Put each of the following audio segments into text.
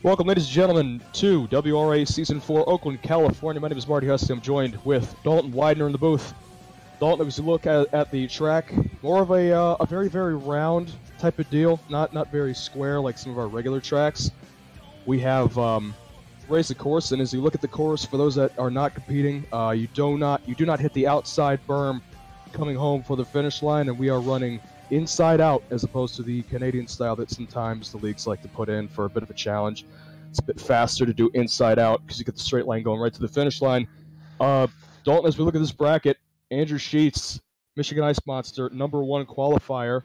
Welcome, ladies and gentlemen, to WRA Season 4, Oakland, California. My name is Marty Hussey. I'm joined with Dalton Widener in the booth. Dalton, as you look at the track, more of a very, very round type of deal, not very square like some of our regular tracks. We have raised the course, and as you look at the course, for those that are not competing, you do not hit the outside berm coming home for the finish line, and we are running inside out as opposed to the Canadian style that sometimes the leagues like to put in for a bit of a challenge. It's a bit faster to do inside out because you get the straight line going right to the finish line. Dalton, as we look at this bracket, Andrew Sheets, Michigan Ice Monster, #1 qualifier,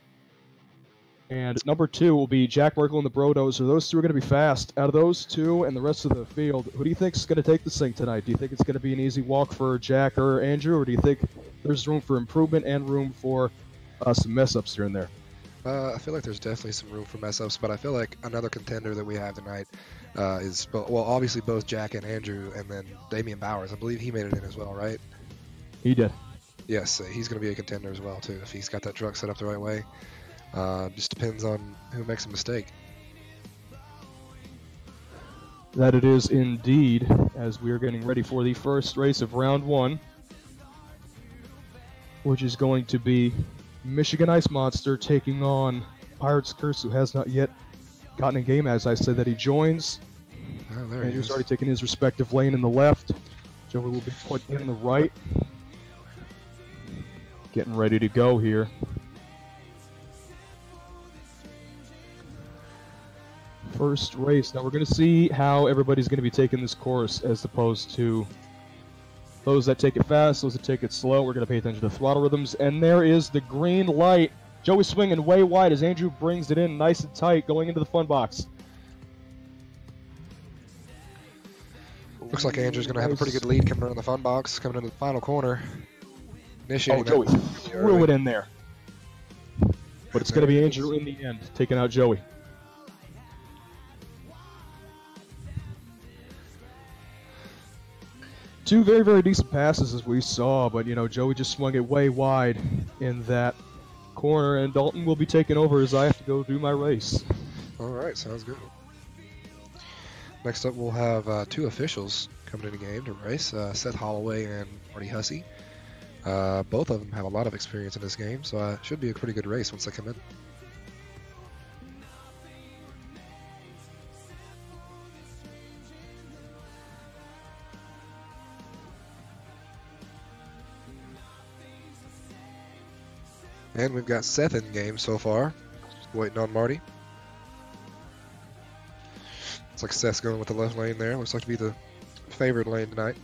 and #2 will be Jack Merkel and the Brodos. Those two are going to be fast. Out of those two and the rest of the field, who do you think is going to take this thing tonight? Do you think it's going to be an easy walk for Jack or Andrew, or do you think there's room for improvement and room for some mess-ups here and there? I feel like there's definitely some room for mess-ups, but I feel like another contender that we have tonight is, well, obviously both Jack and Andrew, and then Damian Bowers. I believe he made it in as well, right? He did. Yes, he's going to be a contender as well, too, if he's got that truck set up the right way. Just depends on who makes a mistake. That it is indeed, as we are getting ready for the first race of round one, which is going to be Michigan Ice Monster taking on Pirates Curse, who has not yet gotten in game. As I said, that he joins. Oh, there Andrew's he is. already taken his respective lane in the left. Joey will be put in the right. Getting ready to go here. First race. Now we're going to see how everybody's going to be taking this course as opposed to those that take it fast, those that take it slow. We're going to pay attention to throttle rhythms. And there is the green light. Joey swinging way wide as Andrew brings it in nice and tight going into the fun box. Looks like Andrew's going to have a pretty good lead coming around the fun box, coming into the final corner. Initiating Joey threw it in there. But it's going to be Andrew in the end, taking out Joey. Two very, very decent passes as we saw, but, you know, Joey just swung it way wide in that corner, and Dalton will be taking over as I have to go do my race. All right, sounds good. Next up, we'll have two officials coming into game to race, Seth Holloway and Marty Hussey. Both of them have a lot of experience in this game, so it should be a pretty good race once they come in. And we've got Seth in game so far. Just waiting on Marty. Looks like Seth's going with the left lane there. Looks like to be the favored lane tonight.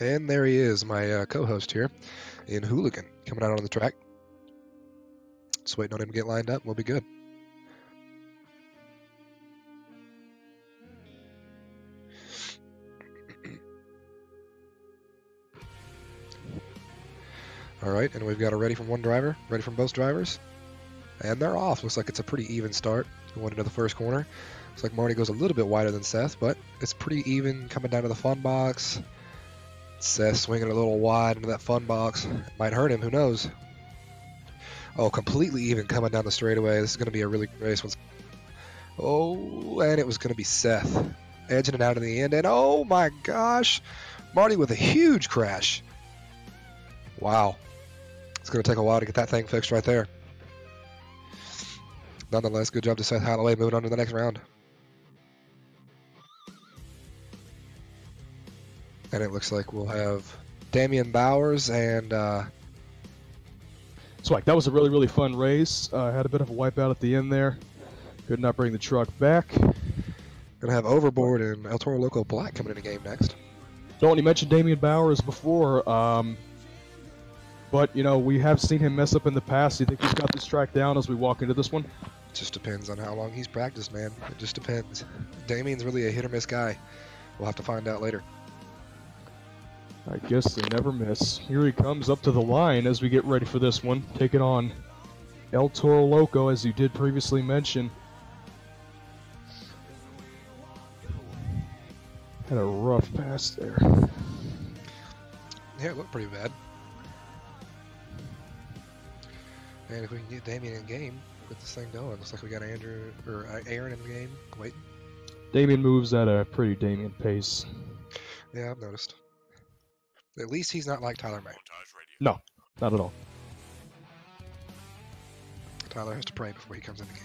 And there he is, my co-host here in Hooligan, coming out on the track. Just waiting on him to get lined up. We'll be good. All right, and we've got a ready from one driver, ready from both drivers. And they're off. Looks like it's a pretty even start going into the first corner. Looks like Marty goes a little bit wider than Seth, but it's pretty even coming down to the fun box. Seth swinging a little wide into that fun box. Might hurt him, who knows? Oh, completely even coming down the straightaway. This is going to be a really good race. Oh, and it was going to be Seth edging it out in the end. And oh my gosh, Marty with a huge crash. Wow. It's going to take a while to get that thing fixed right there. Nonetheless, good job to Seth Holloway moving on to the next round. And it looks like we'll have Damian Bowers and... Swag, that was a really, really fun race. Had a bit of a wipeout at the end there. Could not bring the truck back. Gonna have Overboard and El Toro Loco Black coming in the game next. Don't you mentioned Damian Bowers before, but, you know, we have seen him mess up in the past. Do you think he's got this track down as we walk into this one? It just depends on how long he's practiced, man. It just depends. Damian's really a hit-or-miss guy. We'll have to find out later. I guess they never miss. Here he comes up to the line as we get ready for this one. Taking on El Toro Loco, as you did previously mention. Had a rough pass there. Yeah, it looked pretty bad. And if we can get Damien in game, get this thing going. Looks like we got Aaron in the game. Wait. Damien moves at a pretty Damien pace. Yeah, I've noticed. At least he's not like Tyler May. No, not at all. Tyler has to pray before he comes in the game.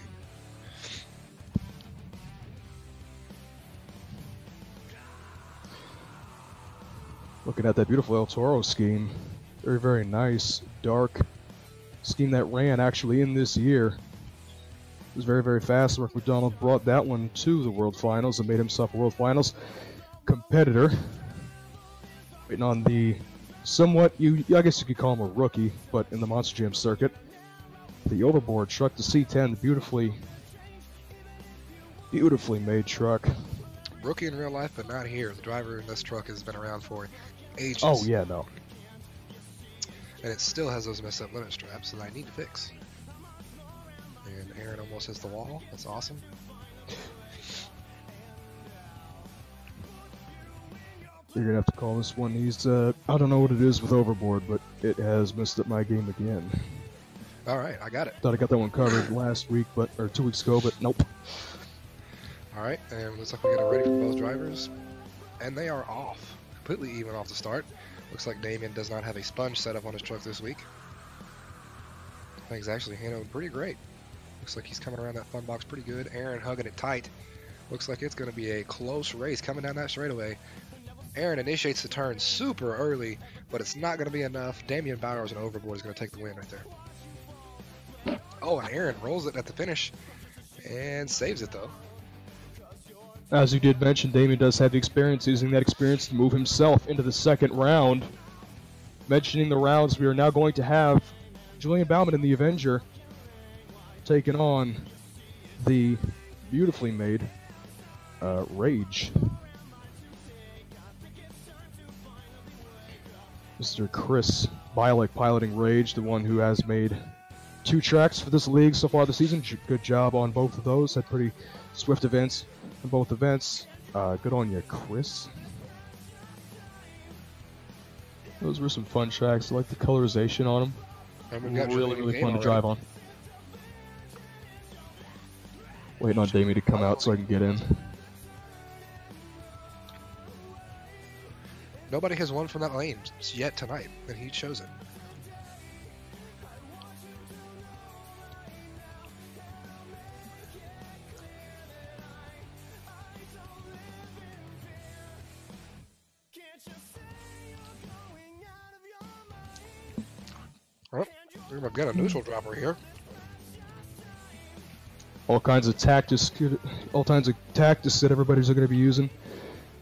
Looking at that beautiful El Toro scheme. Very, very nice, dark scheme that ran actually in this year. It was very, very fast. Rick McDonald brought that one to the World Finals and made himself a World Finals competitor. Waiting on the somewhat, I guess you could call him a rookie, but in the Monster Jam circuit. The overboard truck, the C10, beautifully made truck. Rookie in real life, but not here. The driver in this truck has been around for ages. Oh, yeah, no. And it still has those messed up limit straps that I need to fix. And Aaron almost hits the wall. That's awesome. You're gonna have to call this one. He's, I don't know what it is with overboard, but it has messed up my game again. Alright, I got it. Thought I got that one covered last week, or 2 weeks ago, but nope. Alright, and looks like we got it ready for both drivers. And they are off. Completely even off the start. Looks like Damien does not have a sponge set up on his truck this week. Things actually handled pretty great. Looks like he's coming around that fun box pretty good. Aaron hugging it tight. Looks like it's going to be a close race coming down that straightaway. Aaron initiates the turn super early, but it's not going to be enough. Damian Bowers and overboard is going to take the win right there. Oh, and Aaron rolls it at the finish and saves it though. As you did mention, Damien does have the experience, using that experience to move himself into the second round. Mentioning the rounds, we are now going to have Julian Bauman in the Avenger taking on the beautifully made Rage. Mr. Chris Bialik piloting Rage, the one who has made 2 tracks for this league so far this season. Good job on both of those. Had pretty swift events in both events. Good on you, Chris. Those were some fun tracks. I like the colorization on them. And we've got really fun to drive on. Waiting on Damien to come out so I can get in. Nobody has won from that lane yet tonight, and he chose it. Oh, I've got a neutral dropper here. All kinds of tactics that everybody's going to be using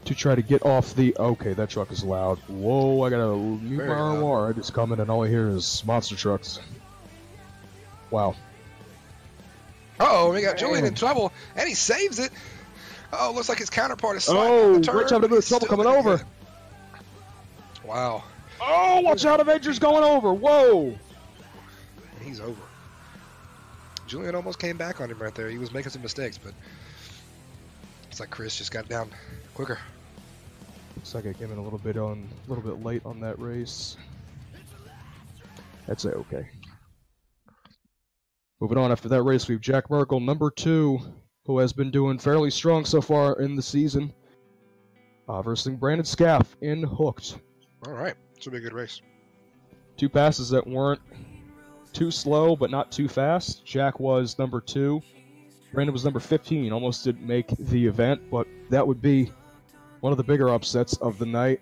to try to get off the... Okay, that truck is loud. Whoa, I got a new ROR. It's coming, and all I hear is monster trucks. Wow. Uh-oh, we got Julian in trouble, and he saves it. Oh, looks like his counterpart is sliding Oh, on the turn. watch out, a bit of trouble coming over. Wow. Oh, watch out, Avenger's going over. Whoa. And he's over. Julian almost came back on him right there. He was making some mistakes, but it's like Chris just got down quicker. Looks like I came in a little bit late on that race. That's okay. Moving on after that race, we have Jack Merkel, number 2, who has been doing fairly strong so far in the season, versus Brandon Scaff in Hooked. All right, should be a good race. 2 passes that weren't too slow, but not too fast. Jack was number 2. Brandon was number 15. Almost didn't make the event, but that would be one of the bigger upsets of the night.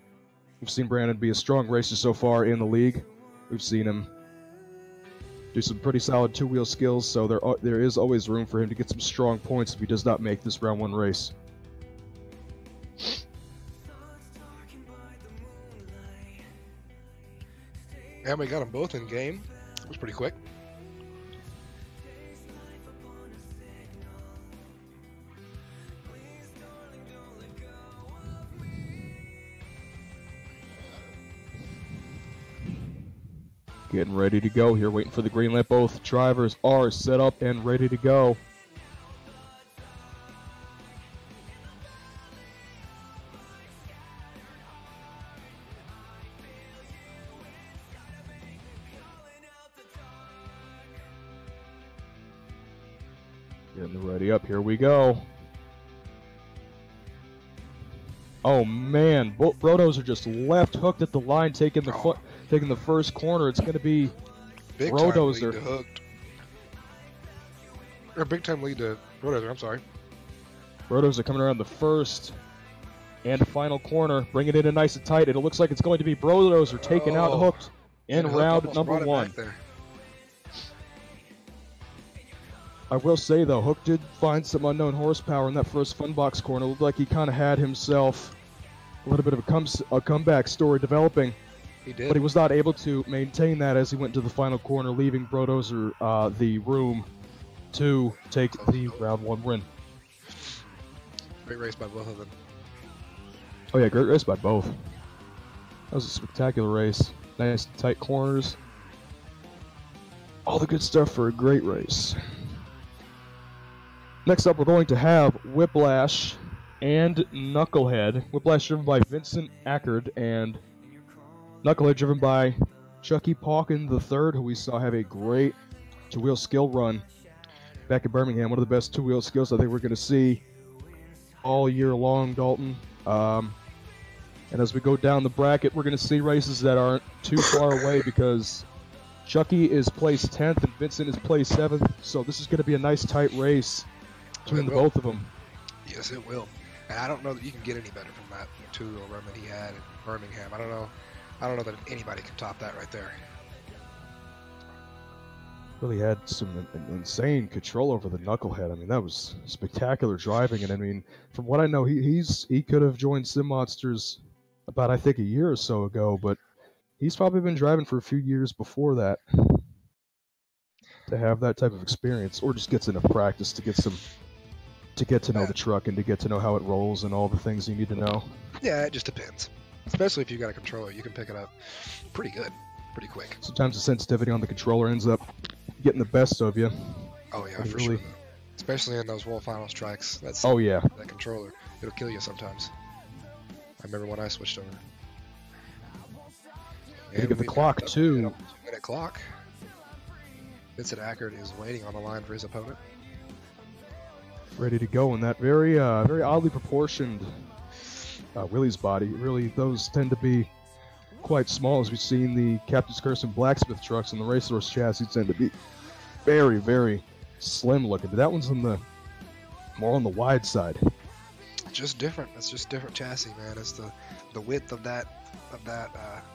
We've seen Brandon be a strong racer so far in the league. We've seen him do some pretty solid 2-wheel skills, so there is always room for him to get some strong points if he does not make this round 1 race. And we got them both in game. It was pretty quick. Getting ready to go here, waiting for the green light. Both drivers are set up and ready to go. Getting ready up. Here we go. Oh man, both Brodos are just left hooked at the line, taking the first corner. It's going to be big Brodos time lead to hooked. Or big time lead to Brodos. I'm sorry. Brodos are coming around the first and final corner, bringing it in nice and tight. It looks like it's going to be Brodos are taken out hooked in round number 1. I will say though, Hook did find some unknown horsepower in that first fun box corner. It looked like he kind of had himself a little bit of a comeback story developing. He did. But he was not able to maintain that as he went to the final corner, leaving Brodozer the room to take the round 1 win. Great race by both of them. Oh yeah, great race by both. That was a spectacular race. Nice tight corners. All the good stuff for a great race. Next up, we're going to have Whiplash and Knucklehead. Whiplash driven by Vincent Ackard, and Knucklehead driven by Chucky Pauken III, who we saw have a great two-wheel skill run back in Birmingham. One of the best two-wheel skills I think we're going to see all year long, Dalton. And as we go down the bracket, we're going to see races that aren't too far away because Chucky is placed 10th and Vincent is placed 7th. So this is going to be a nice tight race between the both of them. Yes, it will. And I don't know that you can get any better from that two-wheel run that he had in Birmingham. I don't know that anybody can top that right there. Really had some insane control over the Knucklehead. I mean, that was spectacular driving, and I mean, from what I know, he could have joined Sim Monsters about, I think, a year or so ago, but he's probably been driving for a few years before that to have that type of experience, or just gets enough practice to get to know the truck and to get to know how it rolls and all the things you need to know. Yeah, it just depends. Especially if you got a controller, you can pick it up pretty good, pretty quick. Sometimes the sensitivity on the controller ends up getting the best of you. Oh yeah, for sure. Especially in those World Finals tracks. That controller, it'll kill you sometimes. I remember when I switched over. Look at the clock too. 2-minute clock. Vincent Ackard is waiting on the line for his opponent. Ready to go in that very oddly proportioned Willie's body. Really, those tend to be quite small, as we've seen the Captain's Curse and Blacksmith trucks, and the Racehorse chassis tend to be very, very slim looking. But that one's more on the wide side. Just different. It's just different chassis, man. It's the width of that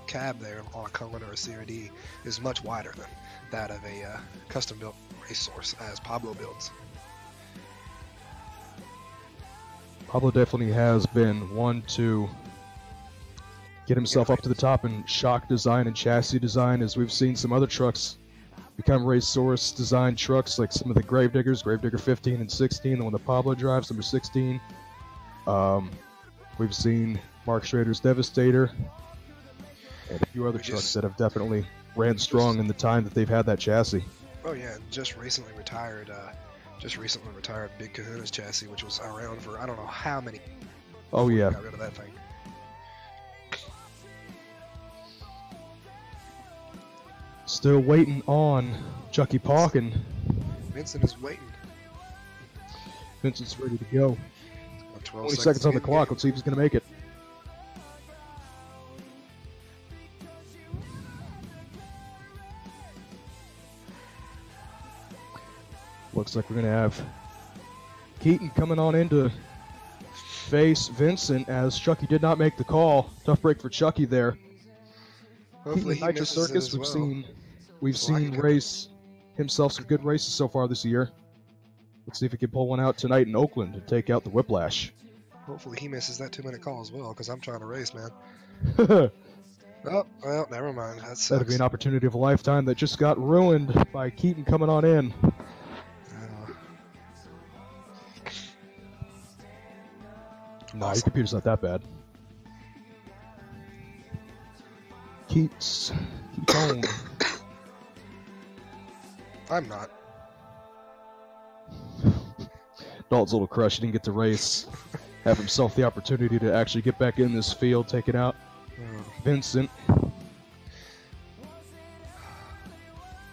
cab there on a Cullen or a CRD is much wider than that of a custom built Racehorse, as Pablo builds. Pablo definitely has been one to get himself up to the top in shock design and chassis design, as we've seen some other trucks become Racehorse designed trucks, like some of the Gravedigger 15 and 16, the one that Pablo drives, number 16. We've seen Mark Schrader's Devastator and a few other trucks that have definitely ran strong in the time that they've had that chassis. Oh yeah, just recently retired Big Kahuna's chassis, which was around for I don't know how many. Oh yeah. Got rid of that thing. Still waiting on Chucky Pauken. Vincent is waiting. Vincent's ready to go. 20 seconds on the clock. Let's see if he's going to make it. Looks like we're going to have Keaton coming on in to face Vincent, as Chucky did not make the call. Tough break for Chucky there. Hopefully he Nitro misses Circus, it as we've seen race himself some good races so far this year. Let's see if he can pull one out tonight in Oakland to take out the Whiplash. Hopefully he misses that 2-minute call as well, because I'm trying to race, man. Oh, well, never mind. That sucks. That'd be an opportunity of a lifetime that just got ruined by Keaton coming on in. Nah, your computer's not that bad. Keep on. I'm not. Dalton's a little crushed. He didn't get to race. Have himself the opportunity to actually get back in this field, take it out. Vincent.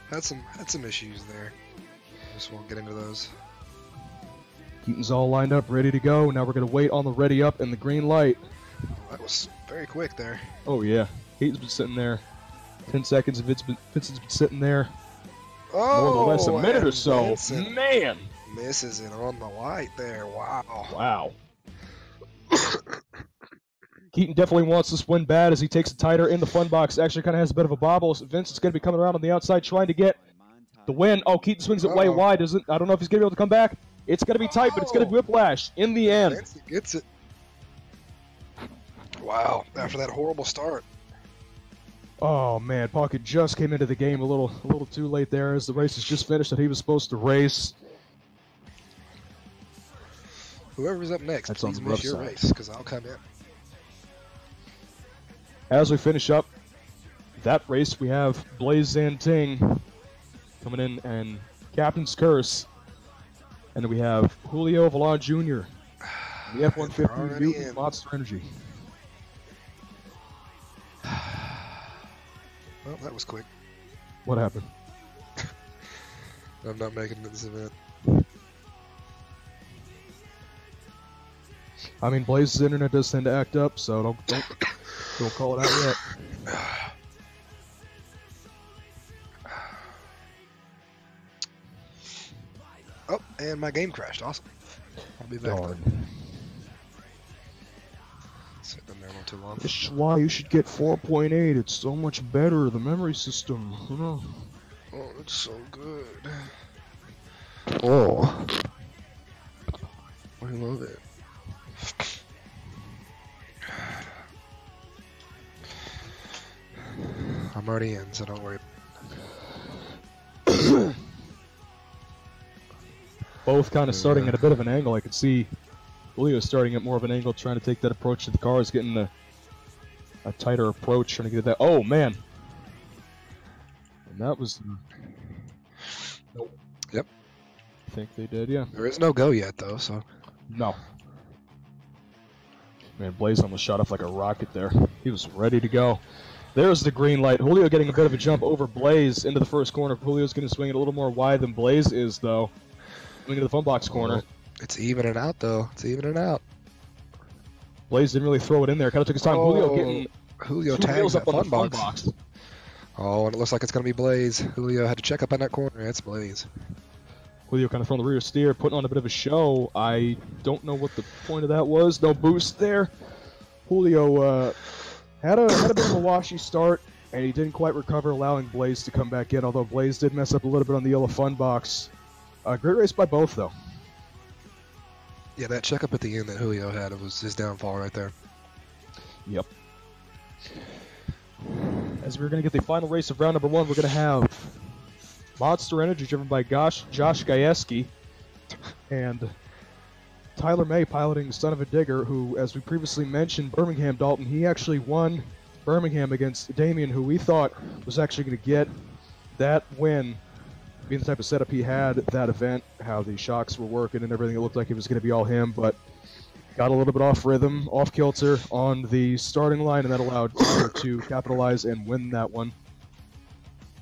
Had some issues there. Just won't get into those. Keaton's all lined up, ready to go. Now we're going to wait on the ready up and the green light. That was very quick there. Oh, yeah. Keaton's been sitting there 10 seconds. Vincent's been sitting there more or less a minute or so. Vincent Man! misses it on the light there. Wow. Wow. Keaton definitely wants this win bad as he takes it tighter in the fun box. Actually kind of has a bit of a bobble. So Vincent's going to be coming around on the outside trying to get the win. Oh, Keaton swings it way wide. I don't know if he's going to be able to come back. It's going to be tight, but it's going to be whiplash in the end. Vincent gets it. Wow, after that horrible start. Oh, man, Pocket just came into the game a little too late there as the race is just finished that he was supposed to race. Whoever's up next, That's please on the miss your side. race, because I'll come in. As we finish up that race, we have Blaze Zanting coming in and Captain's Curse. And then we have Julio Valon Jr., the F-150 Mutant Monster Energy. Well, that was quick. What happened? I'm not making this event. I mean, Blaze's internet does tend to act up, so don't call it out yet. Oh, and my game crashed. Awesome. I'll be back. Darn. Sitting in there not too long. This is why you should get 4.8. It's so much better, the memory system. You know. Oh, it's so good. Oh. I love it. I'm already in, so don't worry. Both kind of starting at a bit of an angle. I could see Julio starting at more of an angle, trying to take that approach to the cars, getting a tighter approach, trying to get that. Oh, man. And that was... Nope. Yep. I think they did, yeah. There is no go yet, though, so... No. Man, Blaze almost shot off like a rocket there. He was ready to go. There's the green light. Julio getting a bit of a jump over Blaze into the first corner. Julio's going to swing it a little more wide than Blaze is, though. Swing into the fun box corner. It's evening out, though. It's evening out. Blaze didn't really throw it in there. Kind of took his time. Julio getting Julio two wheels tags up that on fun the box. fun box. Oh, and it looks like it's going to be Blaze. Julio had to check up on that corner. It's Blaze. Julio kind of from the rear steer, putting on a bit of a show. I don't know what the point of that was. No boost there. Julio had a bit of a washy start, and he didn't quite recover, allowing Blaze to come back in, although Blaze did mess up a little bit on the yellow fun box. Great race by both, though. Yeah, that checkup at the end that Julio had, it was his downfall right there. Yep. As we're going to get the final race of round number one, we're going to have Monster Energy driven by Josh Gajewski and Tyler May piloting Son of a Digger, who, as we previously mentioned, Birmingham Dalton, he actually won Birmingham against Damien, who we thought was actually going to get that win, being the type of setup he had at that event, how the shocks were working and everything. It looked like it was going to be all him, but got a little bit off rhythm, off kilter on the starting line, and that allowed Tyler to capitalize and win that one.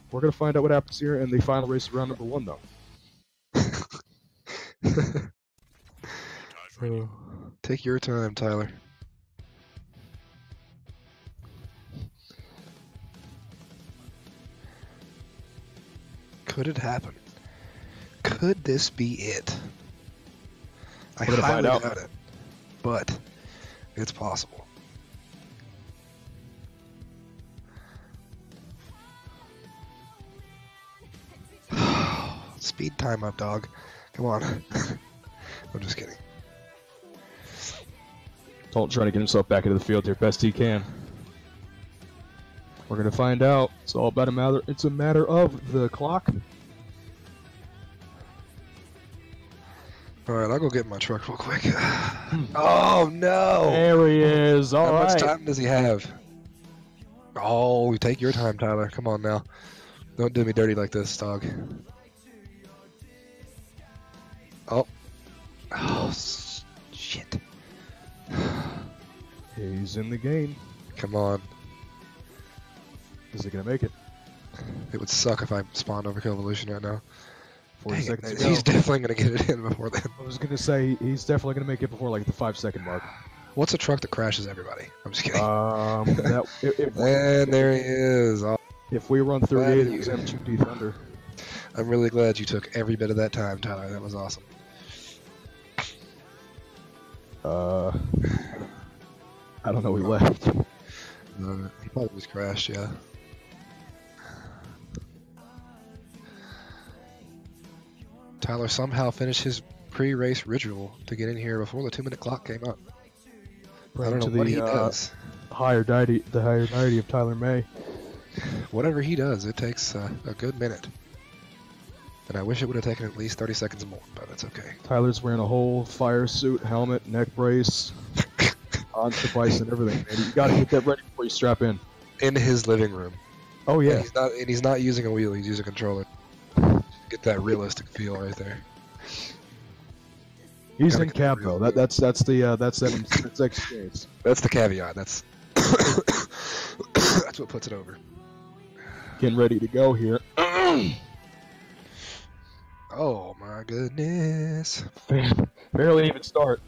We're going to find out what happens here in the final race of round number one, though. Take your time, Tyler. Could it happen? Could this be it? I highly doubt it, but it's possible. Speed time up, dog. Come on. I'm just kidding. Dalton trying to get himself back into the field here best he can. We're going to find out. It's all about it's a matter of the clock. All right, I'll go get in my truck real quick. Oh, no. There he is. All right. How much time does he have? Oh, take your time, Tyler. Come on now. Don't do me dirty like this, dog. Oh. Oh, shit. He's in the game. Come on. Is he going to make it? It would suck if I spawned overkill evolution right now. 40 Dang it, seconds to go. he's definitely going to get it in before then. I was gonna say he's definitely gonna make it before like the 5-second mark. What's a truck that crashes everybody? I'm just kidding. And there he is. Oh, if we run 38, it was M2D Thunder. I'm really glad you took every bit of that time, Tyler. That was awesome. I don't know. He left. He probably just crashed. Yeah. Tyler somehow finished his pre-race ritual to get in here before the 2-minute clock came up. I don't know what he does. The higher deity of Tyler May. Whatever he does, it takes a good minute. And I wish it would have taken at least 30 seconds more, but it's okay. Tyler's wearing a whole fire suit, helmet, neck brace, on device and everything. Man. You gotta get that ready before you strap in. In his living room. Oh yeah. And he's not using a wheel, he's using a controller. Get that realistic feel right there. He's in cab though. That's experience. That's the caveat. That's that's what puts it over. Getting ready to go here. Oh my goodness! Barely even start.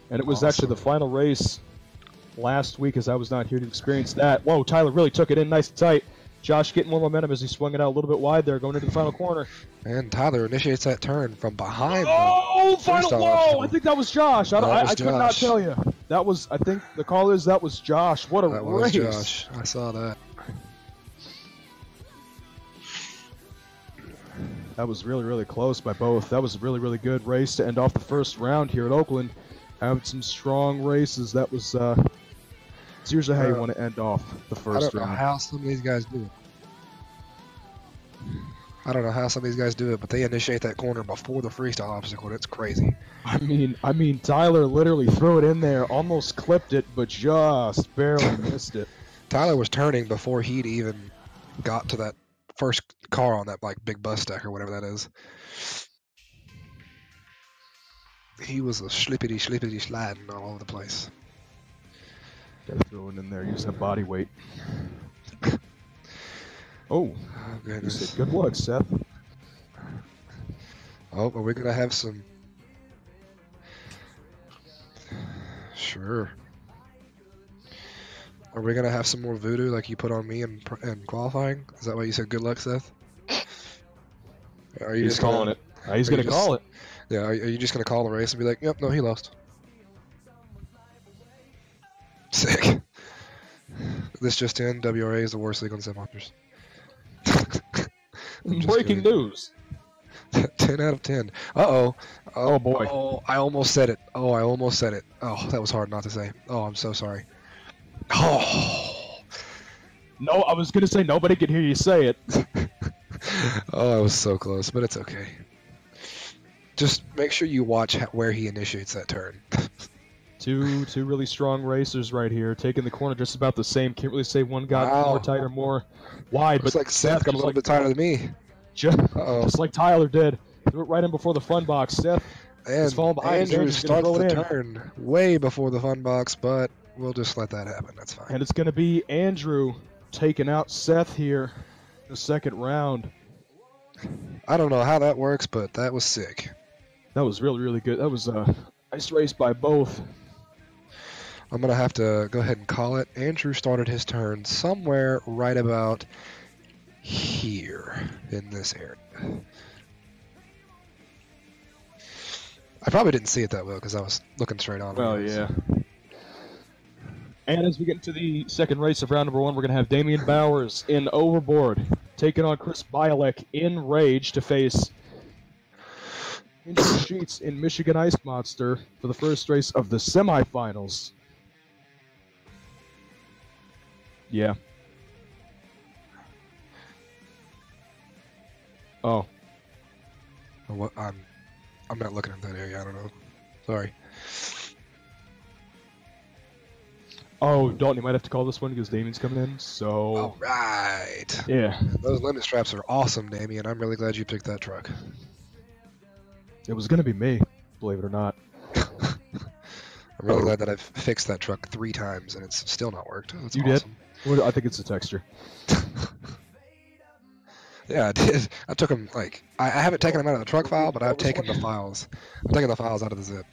And it was Awesome. actually the final race last week, as I was not here to experience that. Whoa, Tyler really took it in nice and tight. Josh getting more momentum as he swung it out a little bit wide there, going into the final corner. And Tyler initiates that turn from behind. Oh, final whoa! I think that was Josh. I could not Josh. tell you. That was, I think the call is that was Josh. What a That race! was Josh. I saw that. That was really, really close by both. That was a really, really good race to end off the first round here at Oakland. Having some strong races. That was, it's usually how you want to end off the first round. I don't know how some of these guys do it. I don't know how some of these guys do it, but they initiate that corner before the freestyle obstacle, and it's crazy. I mean, Tyler literally threw it in there, almost clipped it, but just barely missed it. Tyler was turning before he'd even got to that first car on that like big bus stack or whatever that is. He was a slippity sliding all over the place. Gotta throw it in there, use that body weight. Oh, goodness. Good luck, Seth. Oh, are we gonna have some? Sure. Are we gonna have some more voodoo like you put on me in qualifying? Is that why you said good luck, Seth? Are you He's calling it. He's gonna call it. Yeah. Are you just gonna call the race and be like, "Yep, no, he lost." Sick. This just in: WRA is the worst league on sim monsters. Breaking news. 10 out of 10. Uh-oh. Oh, boy. Oh, I almost said it. Oh, that was hard not to say. Oh, I'm so sorry. Oh. No, I was gonna say nobody could hear you say it. Oh, I was so close, but it's okay. Just make sure you watch where he initiates that turn. Two really strong racers right here, taking the corner just about the same. Can't really say one got more tight or more wide, Looks but like Seth got a little bit tighter than me. Just like Tyler did. Threw it right in before the fun box. Seth is falling behind. Andrew starts the turn way before the fun box, but we'll just let that happen. That's fine. And it's going to be Andrew taking out Seth here in the second round. I don't know how that works, but that was sick. That was really, really good. That was a nice race by both. I'm going to have to go ahead and call it. Andrew started his turn somewhere right about here in this area. I probably didn't see it that well because I was looking straight on. Well, yeah. And as we get into the second race of round number one, we're going to have Damian Bowers in Overboard taking on Chris Bialek in Rage to face Andrew Sheets in Michigan Ice Monster for the first race of the semifinals. Yeah. Oh. What? I'm not looking at that area. I don't know. Sorry. Oh, Dalton, you might have to call this one because Damien's coming in. So. All right. Yeah. Those limit straps are awesome, Damien. I'm really glad you picked that truck. It was going to be me, believe it or not. I'm really glad that I've fixed that truck 3 times and it's still not worked. That's you awesome. did? Well, I think it's the texture. Yeah, I did. I took them, like, I haven't taken them out of the truck file, but I've taken the files. I'm taking the files out of the zip.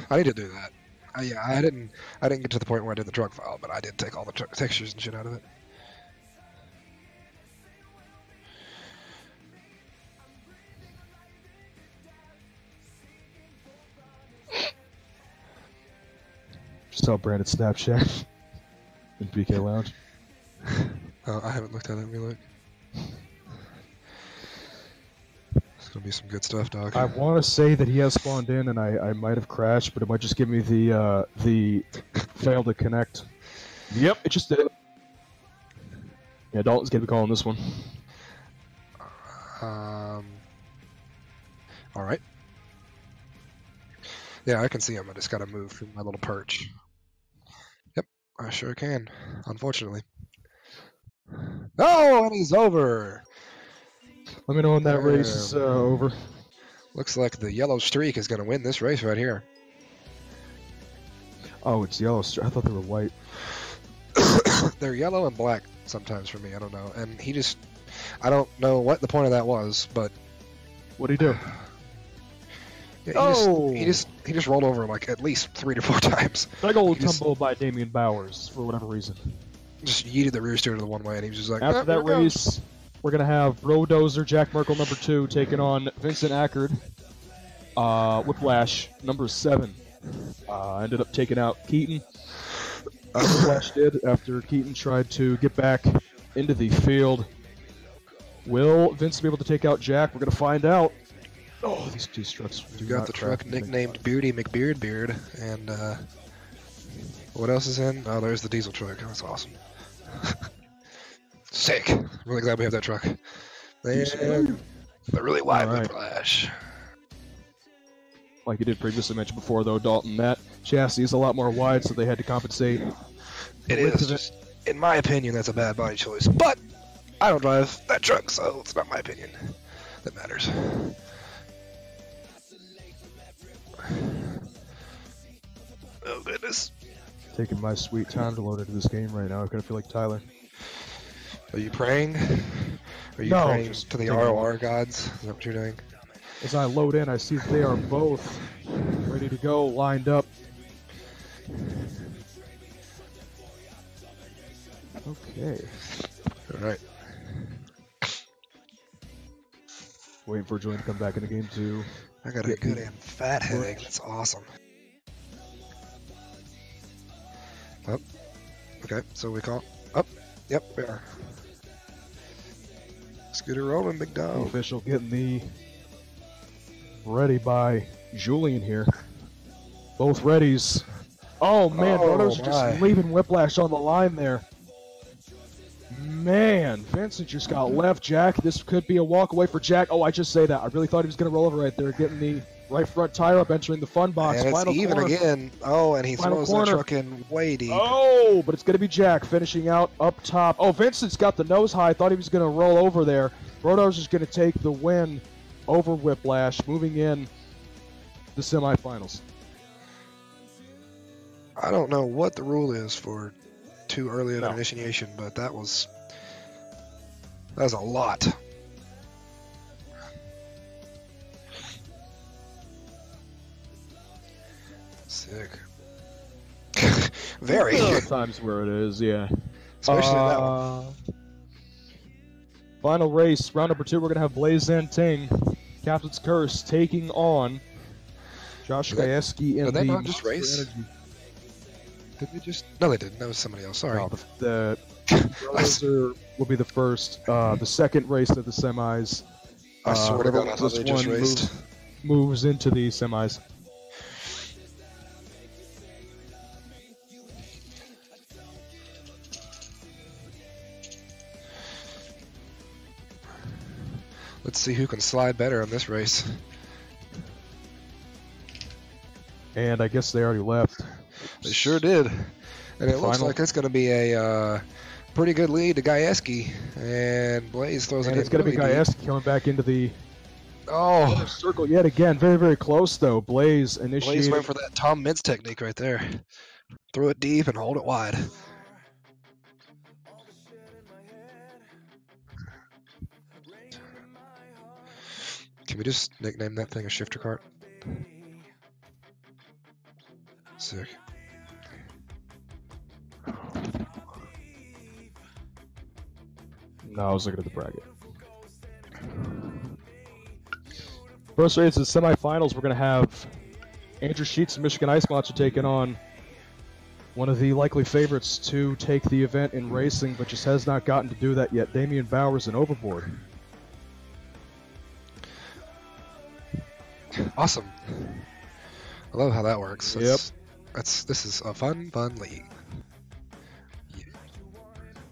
I need to do that. Yeah, I didn't get to the point where I did the truck file, but I did take all the textures and shit out of it. Saw Brandon Snapchat in PK Lounge. Oh, I haven't looked at it. Let me look. It's gonna be some good stuff, dog. I want to say that he has spawned in, and I might have crashed, but it might just give me the fail to connect. Yep, it just did. Yeah, Dalton's gonna be calling this one. All right. Yeah, I can see him. I just gotta move from my little perch. Yep, I sure can. Unfortunately. Oh, and he's over. Let me know when that race is over. Looks like the yellow streak is gonna win this race right here. Oh, it's yellow. I thought they were white. They're yellow and black sometimes for me. I don't know. And he just, I don't know what the point of that was, but What'd he do? Yeah, he just rolled over like at least 3 to 4 times. Big old tumble by Damian Bowers for whatever reason. Just yeeted the rear steer to the one way, and he was just like. After that race, we're gonna have Brodozer Jack Merkel #2 taking on Vincent Ackard. Whiplash #7 ended up taking out Keaton. Whiplash did after Keaton tried to get back into the field. Will Vince be able to take out Jack? We're gonna find out. Oh, these two trucks. You got the truck nicknamed Beardy McBeard, and what else is in? Oh, there's the diesel truck. That's awesome. Sick. Really glad we have that truck. They're really wide whiplash. Like you did previously mention before, though, Dalton, that chassis is a lot more wide, so they had to compensate. It is. Just, in my opinion, that's a bad body choice. But I don't drive that truck, so it's not my opinion that matters. Oh, goodness. Taking my sweet time to load into this game right now. I kind of feel like Tyler. Are you praying? Are you praying to the ROR gods? Is that what you're doing? As I load in, I see that they are both ready to go, lined up. Okay. All right. Waiting for Julian to come back in the game too. I got a good and fat headache. That's awesome. Up. Okay, so we call. Up. Yep, we are. Scooter rolling, big The dog. official getting the ready by Julian here. Both readies. Oh man, Brodo's just leaving Whiplash on the line there. Man, Vincent just got left, Jack. This could be a walk away for Jack. Oh, I just say that. I really thought he was going to roll over right there, getting the right front tire up, entering the fun box. And it's even corner. Again. Oh, and he throws the truck in way deep. Oh, but it's going to be Jack finishing out up top. Oh, Vincent's got the nose high. Thought he was going to roll over there. Brodo's just going to take the win over Whiplash, moving in the semifinals. I don't know what the rule is for too early of an initiation, but that was a lot. Sick. Very. There are times where it is, yeah. Especially that one. Final race, round #2, we're going to have Blaze Zanting, Captain's Curse, taking on Josh Gajewski in the... Did they not just race? Did they just... No, they didn't. That was somebody else. Sorry. No, the Brodozer will be the first. The second race of the semis. I swear to God, I thought they just raced. Moves into the semis. Let's see who can slide better on this race. And I guess they already left. They sure did. And it looks like it's going to be a pretty good lead to Gajewski. And Blaze throws it in. And it's going to be Gajewski coming back into the circle yet again. Very, very close, though. Blaze initiated. Blaze went for that Tom Mintz technique right there. Throw it deep and hold it wide. Can we just nickname that thing a shifter cart? Sick. No, I was looking at the bracket. First race is semifinals. We're going to have Andrew Sheets and Michigan Ice Monster taking on one of the likely favorites to take the event in racing, but just has not gotten to do that yet. Damian Bowers and Overboard. Awesome. I love how that works. Yep. This is a fun league. Yeah.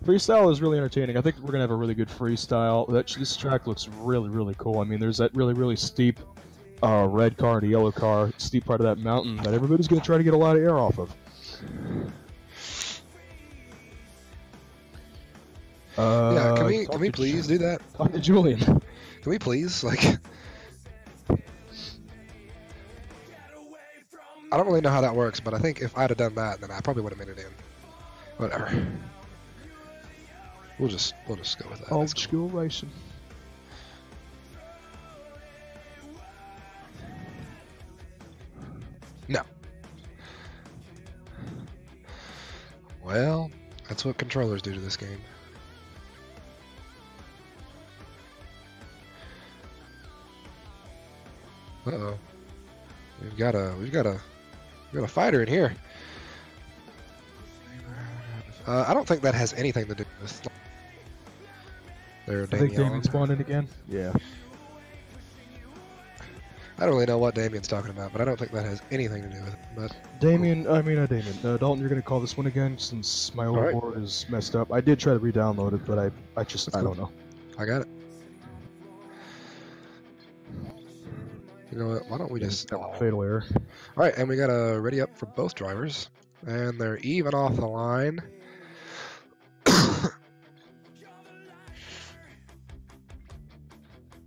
Freestyle is really entertaining. I think we're gonna have a really good freestyle. This track looks really cool. I mean, there's that really steep red car and a yellow car, steep part of that mountain that everybody's gonna try to get a lot of air off of. Yeah, can we please do that? Talk to Julian. Can we please, like... I don't really know how that works, but I think if I'd have done that, then I probably would have made it in. Whatever. We'll just go with that. Old school racing. No. Well, that's what controllers do to this game. Uh-oh. We've got a fighter in here. I don't think that has anything to do with. There, I think Damian spawned in again. Yeah. I don't really know what Damian's talking about, but I don't think that has anything to do with it. But Damian, Dalton, you're gonna call this one again since my overboard is messed up. I did try to re-download it, but I don't know. I got it. You know what? Why don't we just fatal error? All right, and we got a ready up for both drivers, and they're even off the line.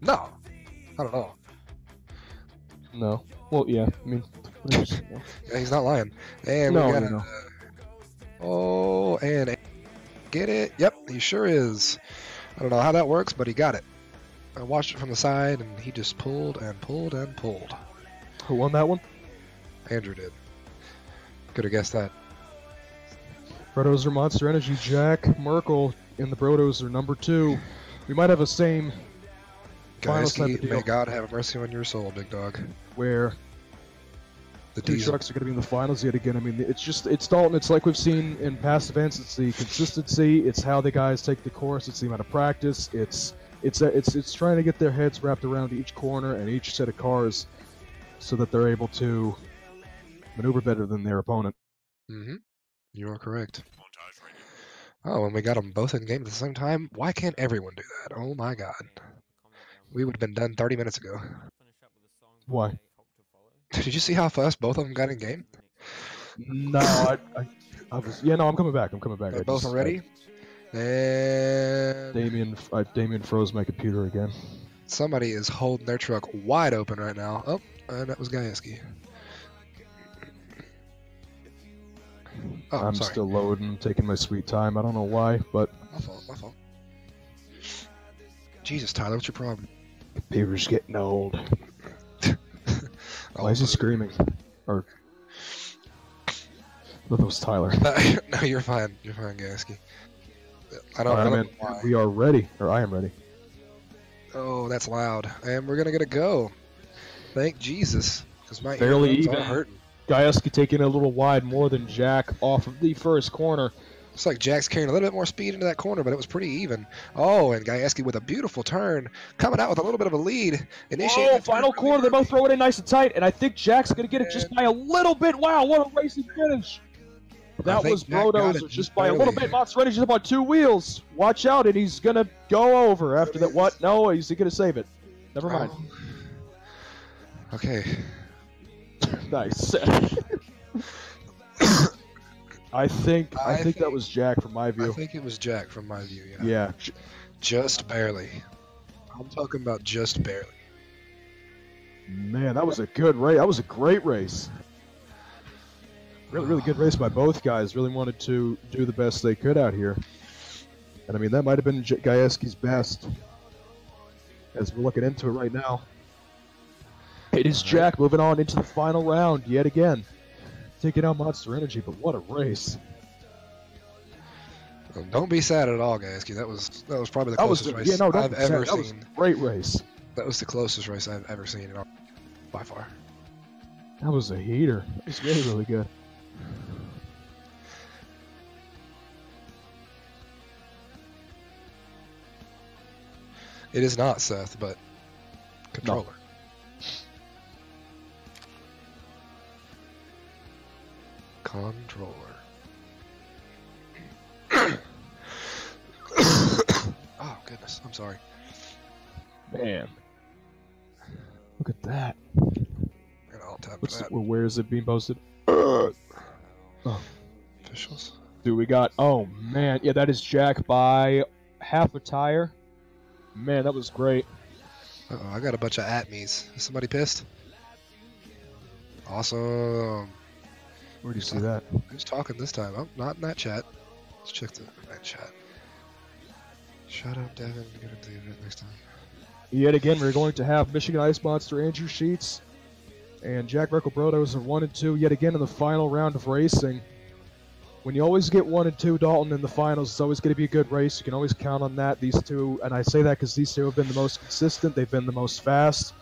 No, I don't know. No. Well, yeah. I mean, yeah, he's not lying. And no, we got oh, and get it? Yep, he sure is. I don't know how that works, but he got it. I watched it from the side, and he just pulled and pulled and pulled. Who won that one? Andrew did. Could have guessed that. Brodozer Monster Energy, Jack Merkel in the Brodozer number 2. We might have a same final type of deal. May God have mercy on your soul, big dog. Where the two trucks are going to be in the finals yet again. I mean, it's Dalton. It's like we've seen in past events. It's the consistency. It's how the guys take the course. It's the amount of practice. It's trying to get their heads wrapped around each corner and each set of cars, so that they're able to maneuver better than their opponent. Mm-hmm. You are correct. Oh, and we got them both in game at the same time. Why can't everyone do that? Oh my God. We would have been done 30 minutes ago. Why? Did you see how fast both of them got in game? No, I was. Yeah, no, I'm coming back. They're both ready. And Damian froze my computer again. Somebody is holding their truck wide open right now. Oh, and that was Gajewski. Oh, I'm sorry. still loading, taking my sweet time. I don't know why, but My fault. Jesus, Tyler, what's your problem? computer's getting old. Oh, Why is he screaming? Or that was Tyler. No, you're fine. You're fine, Gajewski. I don't know why. We are ready, or I am ready. Oh, that's loud. And we're gonna get a go. Thank Jesus, because my Barely earbuds even. are hurting. Gajewski taking a little wide more than Jack off of the first corner. Looks like Jack's carrying a little bit more speed into that corner, but it was pretty even. Oh, and Gajewski with a beautiful turn, coming out with a little bit of a lead. Oh, final corner. They both throw it in nice and tight, and I think Jack's going to get it just by a little bit. Wow, what a racing finish. That was Brodozer just by a little bit. Monster Energy just on 2 wheels. Watch out, and he's going to go over after that. What? No, he's going to save it. Never mind. Okay. Nice. I think that was Jack from my view. I think it was Jack from my view, yeah. Yeah. Just barely. I'm talking about just barely. Man, that was a good race. That was a great race. Really good race by both guys. Really wanted to do the best they could out here. And I mean, that might have been Gajewski's best as we're looking into it right now. It is Jack moving on into the final round yet again. Taking out Monster Energy, but what a race. Well, don't be sad at all, guys, because that was probably the closest race I've ever seen. Was a great race. That was the closest race I've ever seen, by far. That was a heater. It was really, really good. It is not Seth, but controller. No. Controller. Oh, goodness. I'm sorry. Man. Look at that. I'll tap for that. Where is it being posted? Oh. Officials. Dude, we got... Oh, man. Yeah, that is Jack by half a tire. Man, that was great. Uh-oh, I got a bunch of at-me's. Is somebody pissed? Awesome. Where do you see that? Who's talking this time? Oh, not in that chat. Let's check that chat. Shut up, Devin. Get into the event next time. Yet again, we're going to have Michigan Ice Monster Andrew Sheets and Jack Recklebrodos are 1 and 2 yet again in the final round of racing. When you always get 1 and 2, Dalton, in the finals, it's always going to be a good race. You can always count on that. These two, and I say that because these two have been the most consistent. They've been the most fast,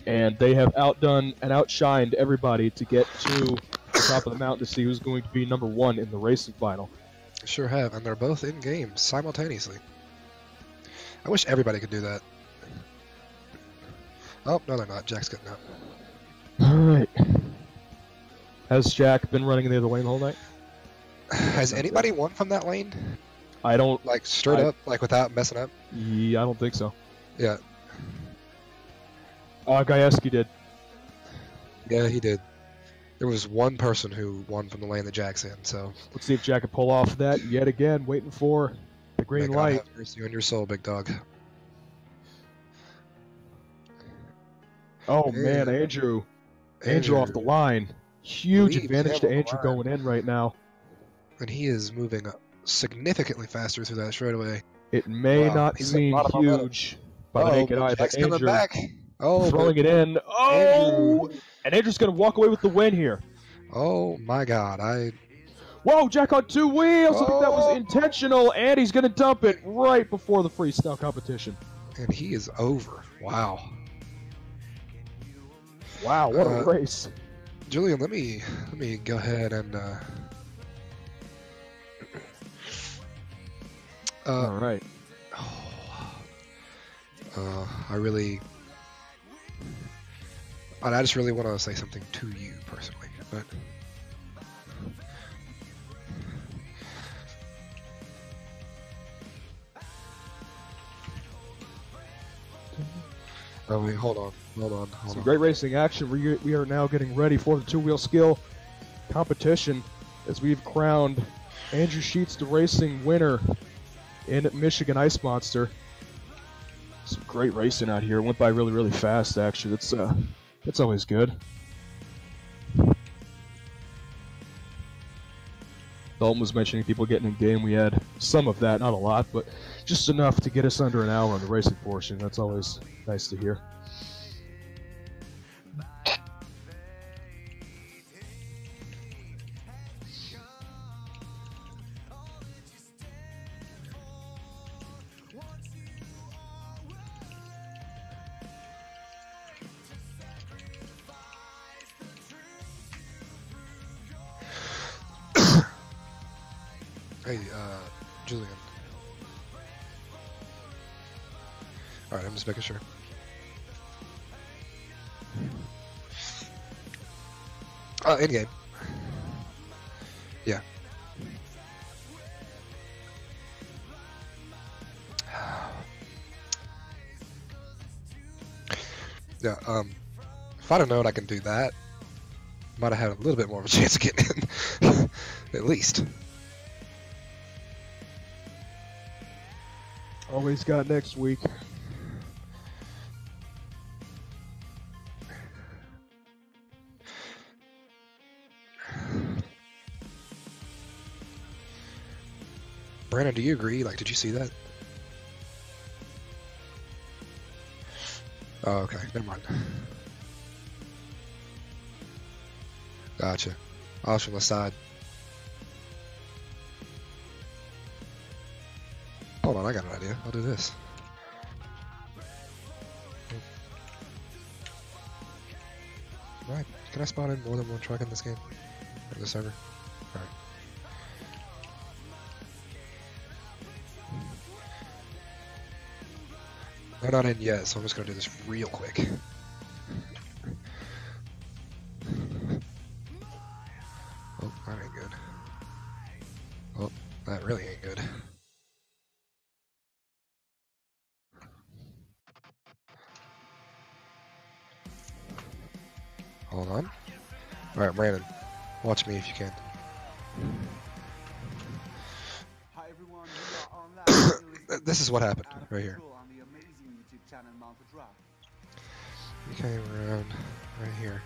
and they have outdone and outshined everybody to get to the top of the mountain to see who's going to be number 1 in the racing final. Sure have, and they're both in game simultaneously. I wish everybody could do that. Oh, no, they're not. Jack's getting out. All right. Has Jack been running in the other lane the whole night? Has anybody won from that lane? I don't... Like, straight up, like, without messing up? Yeah, I don't think so. Yeah. Gajewski did. Yeah, he did. There was one person who won from the lane that Jack's in, so... Let's see if Jack can pull off that yet again, waiting for the green light. God have mercy on your soul, big dog. Oh, man, Andrew off the line. Huge advantage to Andrew going in right now. And he is moving significantly faster through that straightaway. It may not seem huge by the naked eye, but Andrew back. throwing it in. Oh! Andrew. And Andrew's going to walk away with the win here. Oh, my God. Whoa, Jack on 2 wheels. I think that was intentional, and he's going to dump it right before the freestyle competition. And he is over. Wow. Wow, what a race. Julian, let me go ahead and all right. I just really want to say something to you personally, but oh wait, hold on. Some great racing action. We are now getting ready for the 2-wheel skill competition as we've crowned Andrew Sheets the racing winner in Michigan Ice Monster. Some great racing out here. It went by really, really fast, actually. That's always good. Dalton was mentioning people getting in game. We had some of that, not a lot, but just enough to get us under an hour on the racing portion. That's always nice to hear. Hey, Julian. Alright, I'm just making sure. In game. Yeah. Yeah, if I'd have known I can do that, might have had a little bit more of a chance of getting in. At least. Always got next week. Brandon, do you agree? Like, did you see that? Oh, okay. Never mind. Gotcha. I was from the side. Hold on, I got an idea. I'll do this. Right. Can I spawn in more than one truck in this game? Or the server? Alright. They're not in yet, so I'm just gonna do this real quick. Oh, that ain't good. Oh, that really ain't good. Hold on. Alright, Brandon, watch me if you can. Hi everyone, we are on This is what happened right here. on the amazing YouTube channel Mounted Rock. He came around right here.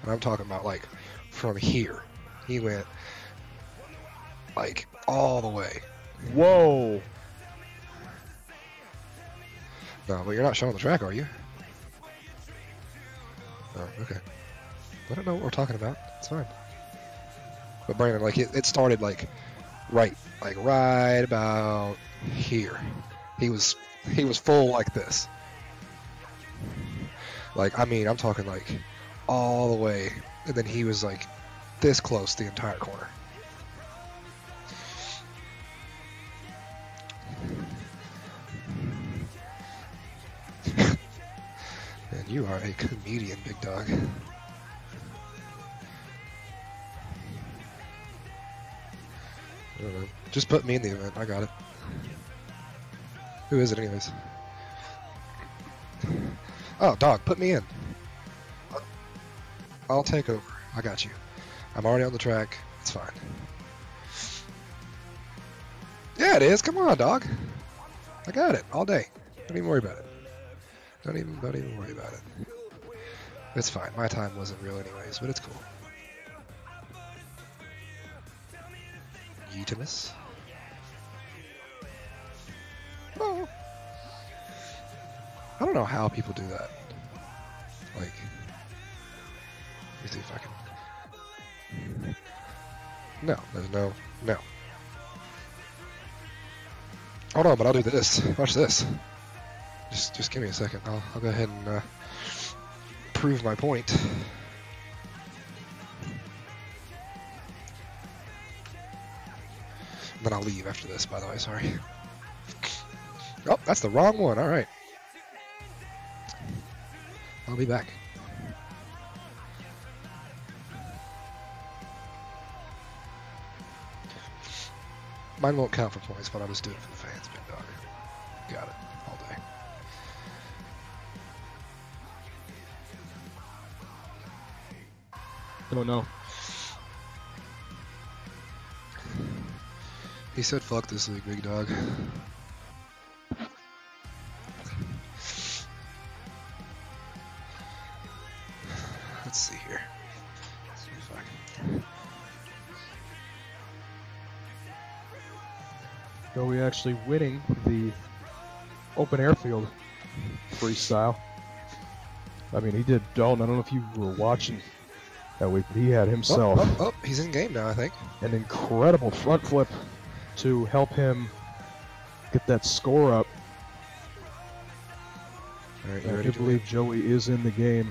And I'm talking about like from here. He went like all the way. Whoa! No, but you're not showing the track, are you? Oh, okay. I don't know what we're talking about. It's fine. But Brandon, like it started like right about here. He was full like this. Like, I mean, I'm talking like all the way, and then he was like this close the entire corner. Man, you are a comedian, big dog. I don't know. Just put me in the event. I got it. Who is it, anyways? Oh, dog, put me in. I'll take over. I got you. I'm already on the track. It's fine. Yeah, it is. Come on, dog. I got it all day. Don't even worry about it. Don't even worry about it. It's fine. My time wasn't real anyways, but it's cool. Utimus. Oh. I don't know how people do that. Like, let me see if I can. No, there's no. Hold on, but I'll do this. Watch this. Just give me a second. I'll go ahead and prove my point. And then I'll leave after this, by the way, sorry. Oh, that's the wrong one. All right. I'll be back. Mine won't count for points, but I'll just do it for the fans, big dog. Got it. All day. Don't know. He said, fuck this league, big dog. Let's see here. Let's see if I can... Joey actually winning the open airfield freestyle. I mean, he did Dalton. I don't know if you were watching that week, but he had himself Oh, he's in game now, I think. an incredible front flip to help him get that score up. All right, I you ready do believe Joey is in the game.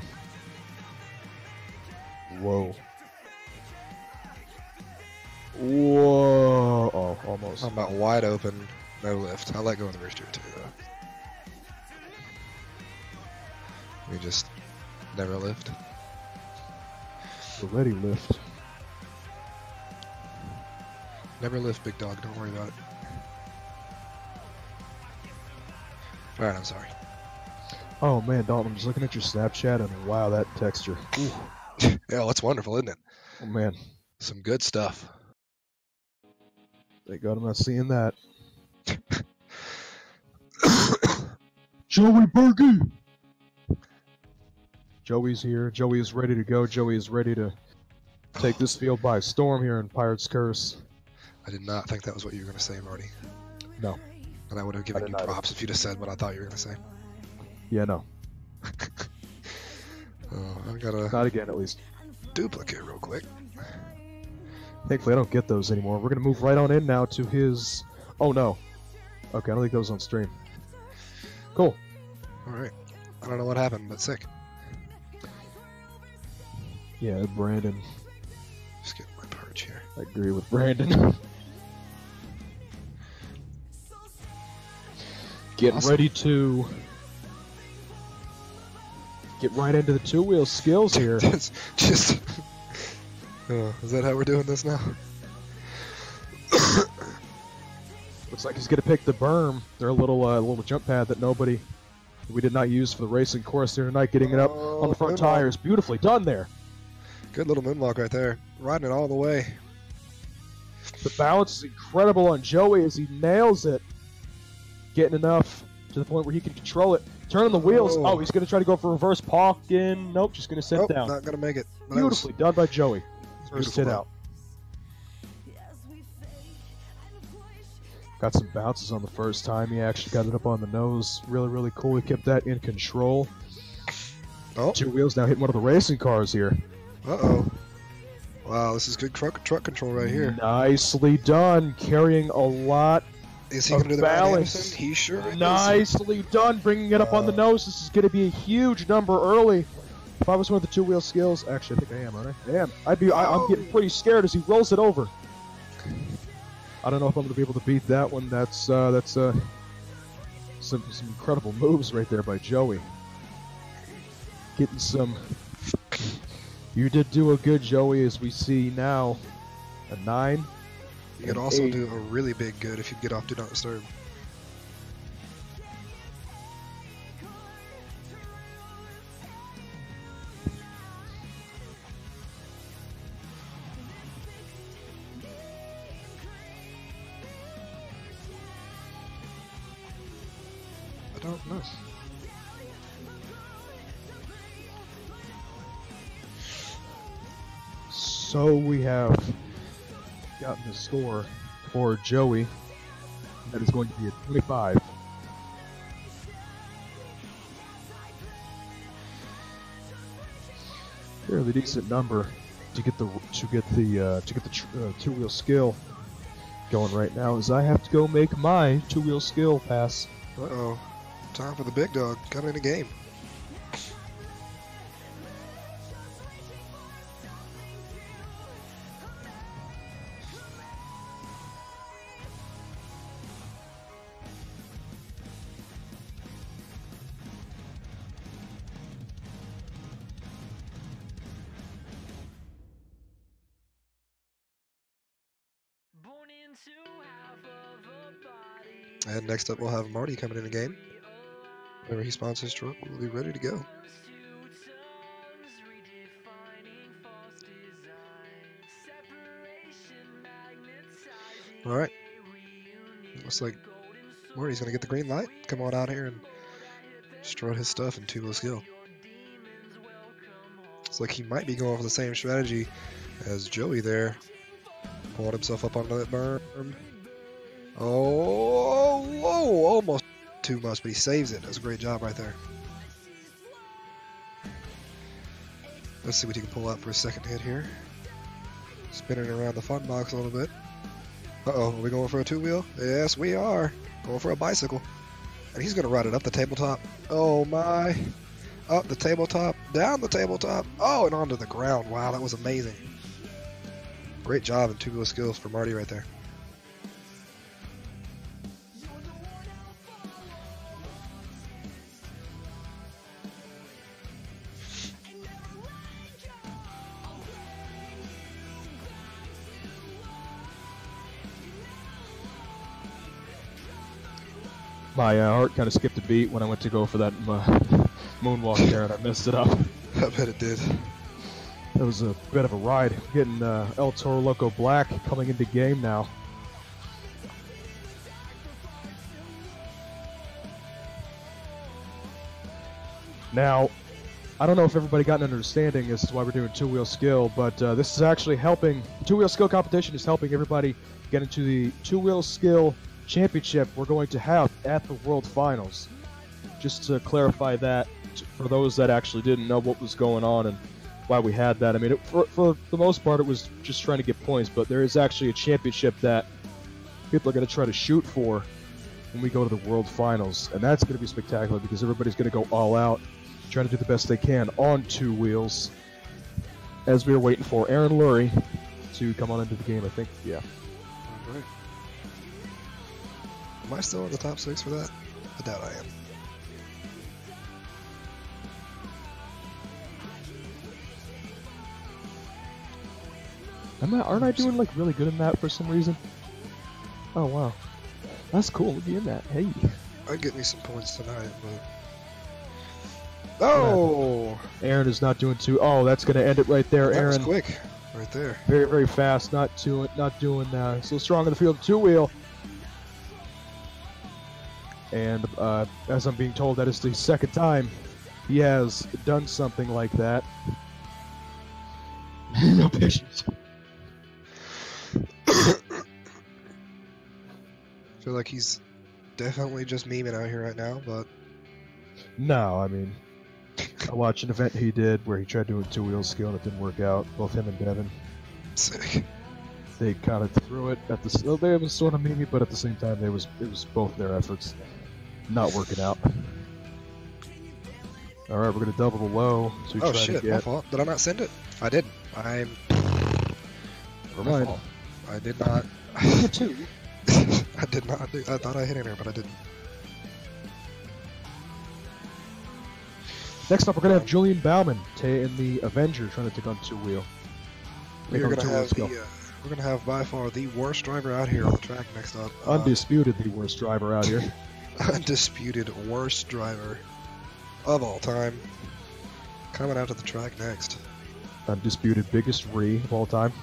Whoa. Whoa. Oh, almost. I'm about wide open, no lift. I'll let go of the rooster too, though. We just never lift. Already lift. Never lift, big dog. Don't worry about it. All right, I'm sorry. Oh man, Dalton, I'm just looking at your Snapchat and wow, that texture. Ooh. Yeah, that's wonderful, isn't it? Oh man. Some good stuff. Thank God I'm not seeing that. Joey Berge! Joey's here. Joey is ready to go. Joey is ready to take this field by storm here in Pirate's Curse. I did not think that was what you were going to say, Marty. No. And I would have given you props if you'd have said what I thought you were going to say. Yeah, no. I gotta Not again, at least. duplicate real quick. Thankfully, I don't get those anymore. We're going to move right on in now to his... Oh, no. Okay, I don't think that was on stream. Cool. Alright. I don't know what happened, but sick. Yeah, Brandon. Just get my perch here. I agree with Brandon. Getting Awesome. ready to get right into the two-wheel skills here. It's just... is that how we're doing this now? Looks like he's going to pick the berm. They're a little jump pad that we did not use for the racing course here tonight, getting it up on the front moonwalk. tires. Beautifully done there. Good little moonwalk right there. Riding it all the way. The balance is incredible on Joey as he nails it. Getting enough to the point where he can control it. Turning the wheels. Oh. Oh, he's going to try to go for reverse parking. Nope, just going to sit Nope, down. not going to make it. But that was Beautifully done by Joey. First beautiful hit run. out. Got some bounces on the first time. He actually got it up on the nose. Really, really cool. He kept that in control. Oh, Two wheels now hitting one of the racing cars here. uh-oh. Wow, this is good truck control right here. Nicely done. Carrying a lot. Is he going to do the Ryan balance. Anderson? He sure is. Nicely done. Bringing it up on the nose. This is going to be a huge number early. If I was one of the two-wheel skills, actually, I think I am, aren't I? I am. I'm getting pretty scared as he rolls it over. I don't know if I'm going to be able to beat that one. That's some incredible moves right there by Joey. Getting some. You did do a good, Joey, as we see now. A 9. You could also do a really big good if you get off Do Not Disturb. I don't know. So we have gotten the score for Joey. That is going to be a 25. Fairly decent number to get the two-wheel skill going right now. As I have to go make my two-wheel skill pass. Uh-oh. Time for the big dog coming in the game. And next up we'll have Marty coming in the game. Whenever he spawns his truck, we'll be ready to go. Alright. Looks like Marty's gonna get the green light. Come on out here and strut his stuff in two-wheel skill. Looks like he might be going for the same strategy as Joey there. Pulling himself up onto that berm. Oh, whoa, almost too much, but he saves it. That's a great job right there. Let's see what he can pull out for a second hit here. Spinning around the fun box a little bit. Uh-oh, are we going for a two-wheel? Yes, we are. Going for a bicycle. And he's going to ride it up the tabletop. Oh, my. Up the tabletop, down the tabletop. Oh, and onto the ground. Wow, that was amazing. Great job in two-wheel skills for Marty right there. My heart kind of skipped a beat when I went to go for that moonwalk there, and I messed it up. I bet it did. It was a bit of a ride. Getting El Toro Loco Black coming into game now. Now, I don't know if everybody got an understanding as to why we're doing two-wheel skill, but this is actually helping. Two-wheel skill competition is helping everybody get into the two-wheel skill championship we're going to have at the World Finals. Just to clarify that for those that actually didn't know what was going on and why we had that. I mean, for the most part, it was just trying to get points, but there is actually a championship that people are going to try to shoot for when we go to the World Finals, and that's going to be spectacular because everybody's going to go all out, trying to do the best they can on 2 wheels. As we are waiting for Aaron Lurie to come on into the game, I think. Yeah. All right. Am I still in the top 6 for that? I doubt I am. Aren't I doing like really good in that for some reason? Oh wow, that's cool. Look at that. Hey. I'd get me some points tonight, but oh, Aaron is not doing too. Oh, that's gonna end it right there. that Aaron, was quick, right there. very very fast. Not doing so strong in the field. 2-wheel. And as I'm being told, that is the second time he has done something like that. No patience. I feel like he's definitely just memeing out here right now, but No, I mean, I watched an event he did where he tried doing 2-wheel skill and it didn't work out. Both him and Devin, sick. they kind of threw it at the. They was sort of memey, but at the same time, it was both their efforts not working out. All right, we're gonna double the low. So we Oh try shit, to my get. fault. Did I not send it? I didn't. I'm. Never mind. fault. I did not. You too. I did not. I thought I hit enter, but I didn't. Next up, we're gonna have Julian Bauman in the Avenger trying to take on 2-wheel. We're gonna have by far the worst driver out here on the track next up. Undisputed, the worst driver out here. Undisputed worst driver of all time. Coming out to the track next. Undisputed biggest re of all time.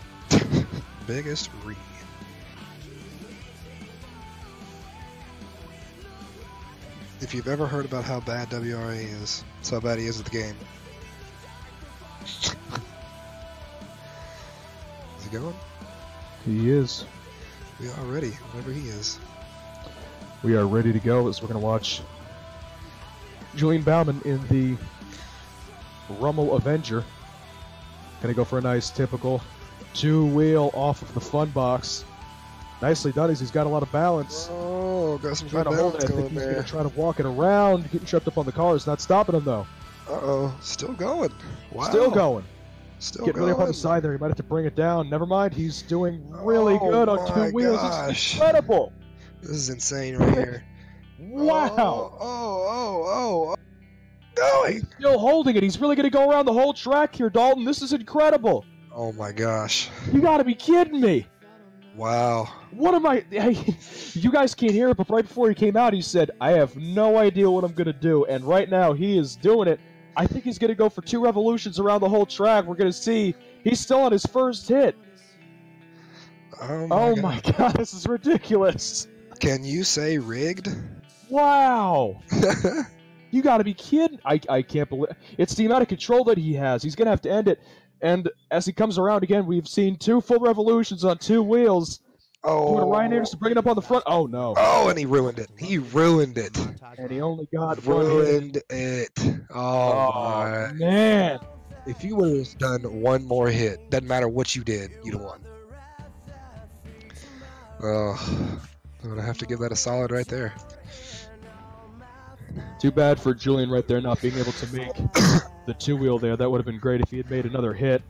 Biggest re. If you've ever heard about how bad WRA is, that's how bad he is at the game. Is he going? He is. We are ready, whenever he is. We are ready to go as we're going to watch Julian Bauman in the Rummel Avenger. Going to go for a nice typical 2-wheel off of the fun box. Nicely done as he's got a lot of balance. Oh, got some Trying good to hold balance it. I think going he's there. going to try to walk it around, getting tripped up on the cars. Not stopping him though. Uh-oh, still going. Wow. Still going. Still Getting going. really up on the side there. He might have to bring it down. Never mind. He's doing really Oh good on my 2 wheels. gosh. It's incredible. This is insane right here. Wow. Oh. Going. Still holding it. He's really going to go around the whole track here, Dalton. This is incredible. Oh my gosh. You got to be kidding me. Wow. What am I? Hey, you guys can't hear it, but right before he came out, he said, I have no idea what I'm going to do. And right now, he is doing it. I think he's going to go for 2 revolutions around the whole track. We're going to see. He's still on his first hit. Oh my God. This is ridiculous. Can you say rigged? Wow. You got to be kidding. I can't believe it's the amount of control that he has. He's going to have to end it. And as he comes around again, we've seen 2 full revolutions on 2 wheels. Oh. Ryan Anderson bringing it up on the front. Oh, no. Oh, and he ruined it. He ruined it. And he only got one hit. Ruined it. Oh, my. Man. If you would have done one more hit, doesn't matter what you did, you'd have won. Oh, I'm going to have to give that a solid right there. Too bad for Julian right there not being able to make the 2-wheel there. That would have been great if he had made another hit.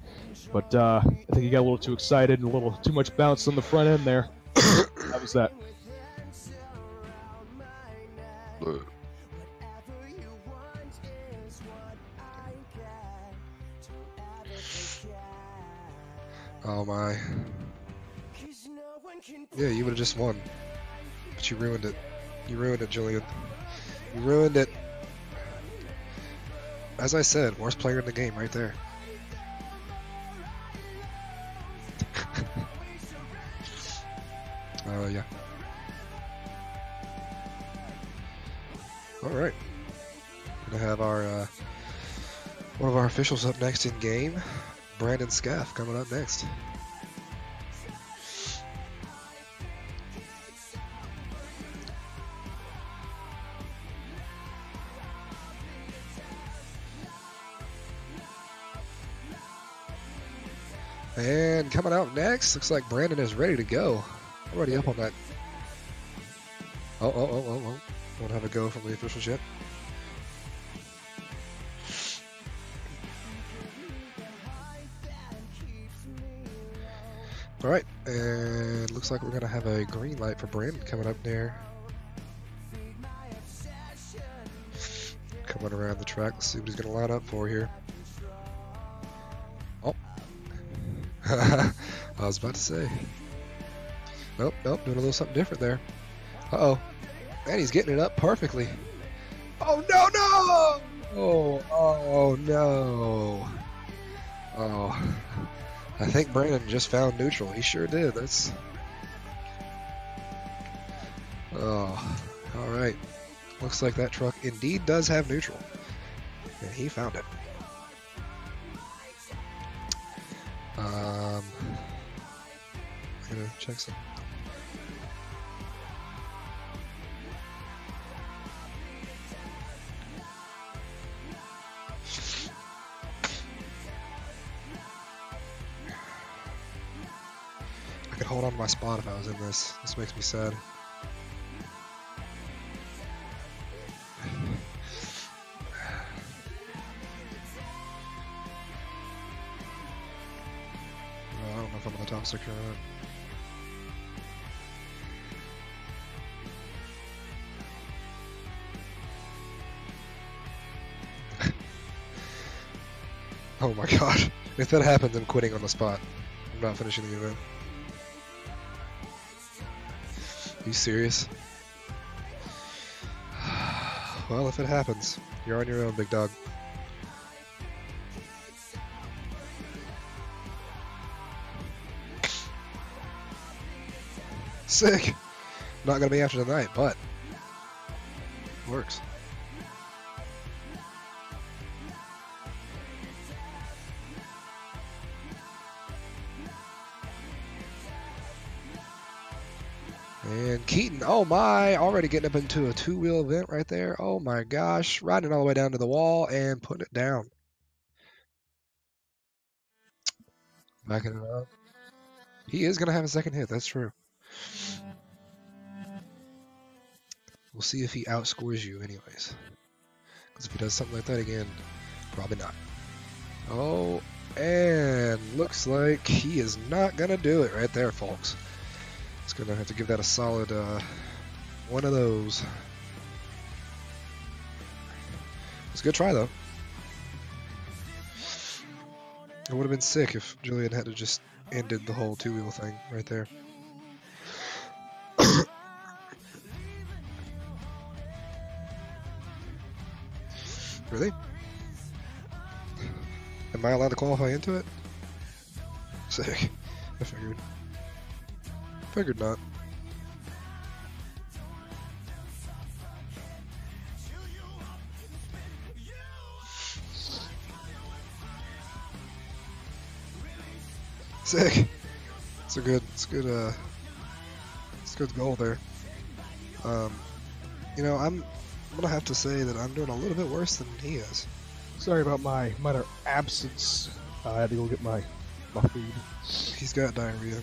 But I think he got a little too excited and a little too much bounce on the front end there. How was that? Oh my. Yeah, you would have just won. But you ruined it. You ruined it, Julian. You ruined it. As I said, worst player in the game right there. Yeah. Alright. Gonna have our one of our officials up next in game. Brandon Scaff coming up next. And coming out next, looks like Brandon is ready to go. Already up on that. Oh. Don't have a go from the officials yet. All right, and looks like we're gonna have a green light for Brandon coming up there. Coming around the track, let's see what he's gonna line up for here. Oh, I was about to say. Nope, doing a little something different there. Uh-oh, and he's getting it up perfectly. Oh, no! Oh, no. Oh, I think Brandon just found neutral. He sure did. That's... Oh, all right. Looks like that truck indeed does have neutral. And he found it. I'm gonna check some. I could hold on to my spot if I was in this. This makes me sad. I don't know if I'm on the top sector or not. Oh my god. If that happens, I'm quitting on the spot. I'm not finishing the event. Are you serious? Well, if it happens, you're on your own, big dog. Sick! Not gonna be after tonight, but works. And Keaton, oh my, already getting up into a two-wheel event right there. Oh my gosh, riding it all the way down to the wall and putting it down. Backing it up. He is going to have a second hit, that's true. We'll see if he outscores you anyways. Because if he does something like that again, probably not. Oh, and looks like he is not going to do it right there, folks. It's going to have to give that a solid one of those. It's a good try, though. It would have been sick if Julian had to just ended the whole two-wheel thing right there. Really? Am I allowed to qualify into it? Sick. I figured. Figured not. Sick. It's a good goal there. You know, I'm gonna have to say that I'm doing a little bit worse than he is. Sorry about my minor absence. I had to go get my food. He's got diarrhea.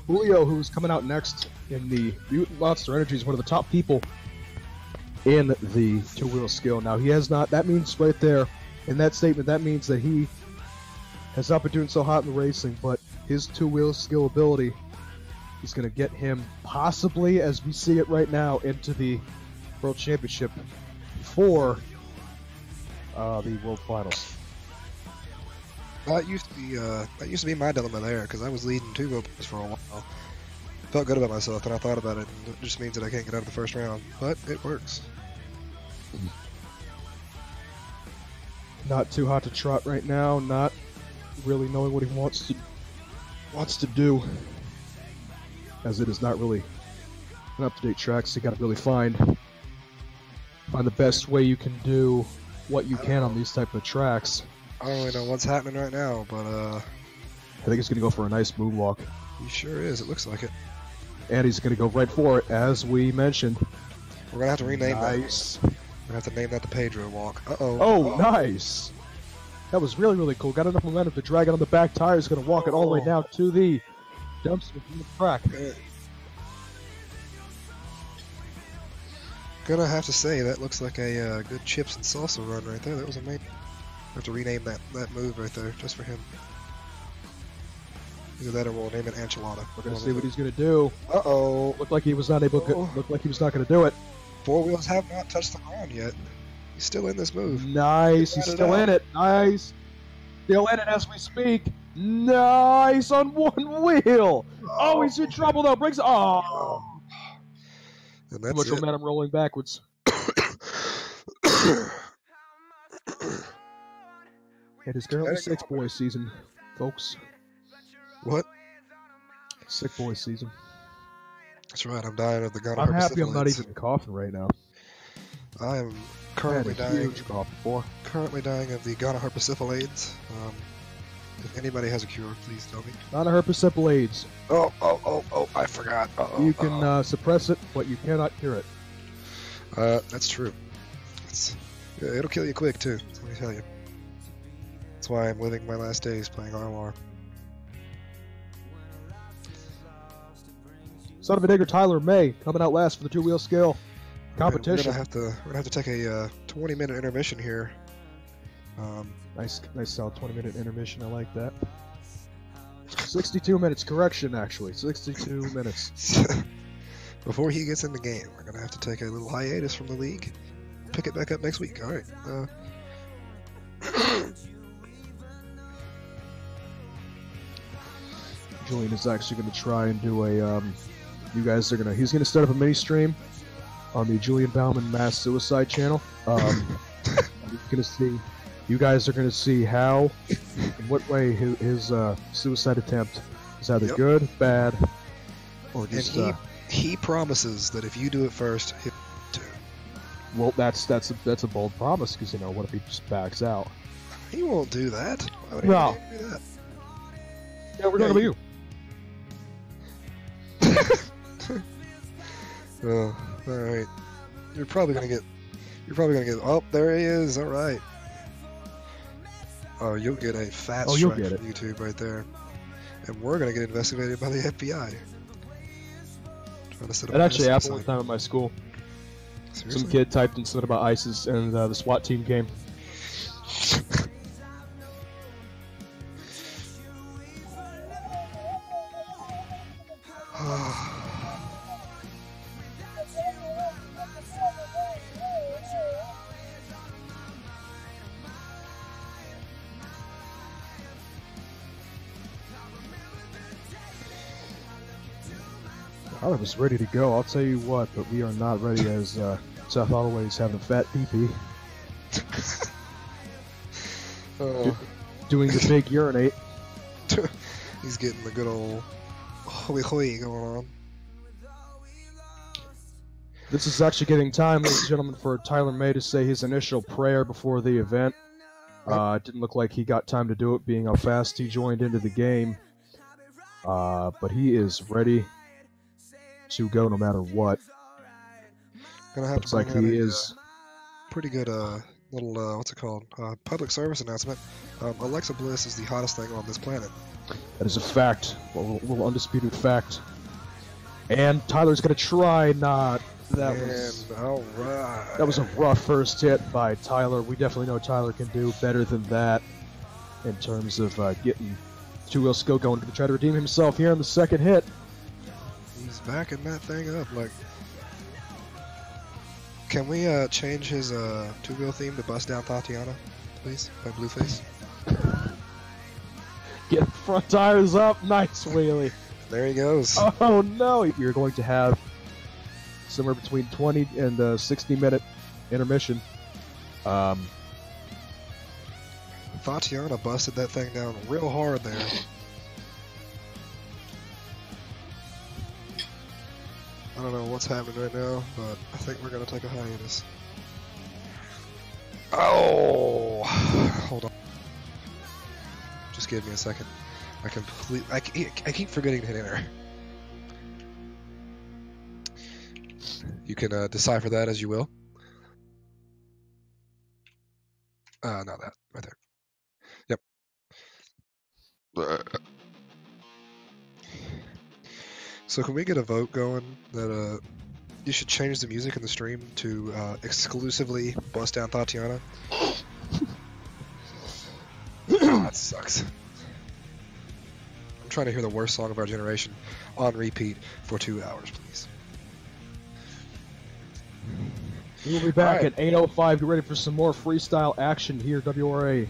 Julio, who's coming out next in the Mutant Monster Energy, is one of the top people in the two-wheel skill. Now, he has not, that means right there, in that statement, that means that he has not been doing so hot in the racing, but his two-wheel skill ability is going to get him possibly, as we see it right now, into the World Championship for the World Finals. That used to be my dilemma there, because I was leading two-wheel for a while. Felt good about myself, and I thought about it, and it just means that I can't get out of the first round, but it works. Not too hot to trot right now, not really knowing what he wants to do, as it is not really an up-to-date track, so you got to really find the best way you can do what you can on these type of tracks. I don't really know what's happening right now, but I think he's going to go for a nice moonwalk. he sure is. It looks like it. And he's going to go right for it, as we mentioned. We're gonna have to rename that. Nice. We're gonna have to name that the Pedro walk. Uh-oh. Oh, nice. That was really, really cool. Got enough momentum to drag it on the back tire. He's going to walk it all the way down to the dumpster from the track. Gonna have to say, that looks like a good chips and salsa run right there. That was amazing. I have to rename that move right there, just for him. Either that or we'll name it enchilada. We're going to see what he's going to do. Uh-oh. Looked like he was not able to, looked like he was not going to do it. Four wheels have not touched the ground yet. He's still in this move. Nice. He's still in it. Nice. Still in it as we speak. Nice on one wheel. Oh, he's in trouble though. Brings. Oh. And Too that's much it. momentum rolling backwards. It is currently Sick Boy season, folks. What? Sick Boy season. That's right. I'm dying of the gonorrhea. I'm happy I'm not even coughing right now. I am I currently had a dying. huge cough before. Currently dying of the gonorrhea AIDS. If anybody has a cure, please tell me. Non-herpesipal AIDS. Oh! I forgot. You can suppress it, but you cannot cure it. That's true. It'll kill you quick too. Let me tell you. That's why I'm living my last days playing RLR. Son of a digger, Tyler May coming out last for the two-wheel scale competition. We're gonna have to take a 20-minute intermission here. Nice solid 20-minute intermission. I like that. 62 minutes. Correction, actually. 62 minutes. Before he gets in the game, we're gonna have to take a little hiatus from the league. Pick it back up next week. All right. Julian is actually going to try and do a. He's going to start up a mini stream on the Julian Bauman Mass Suicide channel. You guys are going to see how, in what way his suicide attempt is either good, bad, or just. And he promises that if you do it first, he'll do. Well, that's a bold promise, because what if he just backs out? He won't do that. Why would No. he do that? Yeah, we're talking about you. Oh, all right. You're probably gonna get. Oh, there he is. All right. Oh, you'll get a fat you'll strike get from YouTube right there, and we're gonna get investigated by the FBI. Trying to set up That a actually happened suicide. one time at my school. Seriously? Some kid typed in something about ISIS, and the SWAT team came. I was ready to go, I'll tell you what, but we are not ready as Seth Holloway's having a fat pee-pee. Doing the big urinate. He's getting the good old hoey hoey going on. This is actually getting time, ladies and gentlemen, for Tyler May to say his initial prayer before the event. It didn't look like he got time to do it, being how fast he joined into the game. But he is ready to go no matter what. Gonna have Looks to like bring out he a, is. Pretty good little what's it called? Public service announcement. Alexa Bliss is the hottest thing on this planet. That is a fact. A little undisputed fact. And Tyler's gonna try not. That was a rough first hit by Tyler. We definitely know Tyler can do better than that in terms of getting two-wheel skill going to try to redeem himself here in the second hit. He's backing that thing up. Like, can we change his two-wheel theme to "Bust Down Tatiana," please, by Blueface? Get front tires up, nice wheelie. There he goes. Oh no! You're going to have somewhere between 20 and 60-minute intermission. Tatiana busted that thing down real hard there. I don't know what's happening right now, but I think we're gonna take a hiatus. Oh, hold on. Just give me a second. I keep forgetting to hit enter. You can decipher that as you will. Not that. Right there. Yep. So can we get a vote going that you should change the music in the stream to exclusively Bust Down Tatiana? Oh, that sucks. I'm trying to hear the worst song of our generation on repeat for 2 hours, please. We'll be back at 8:05. Get ready for some more freestyle action here, WRA.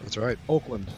That's right. Oakland.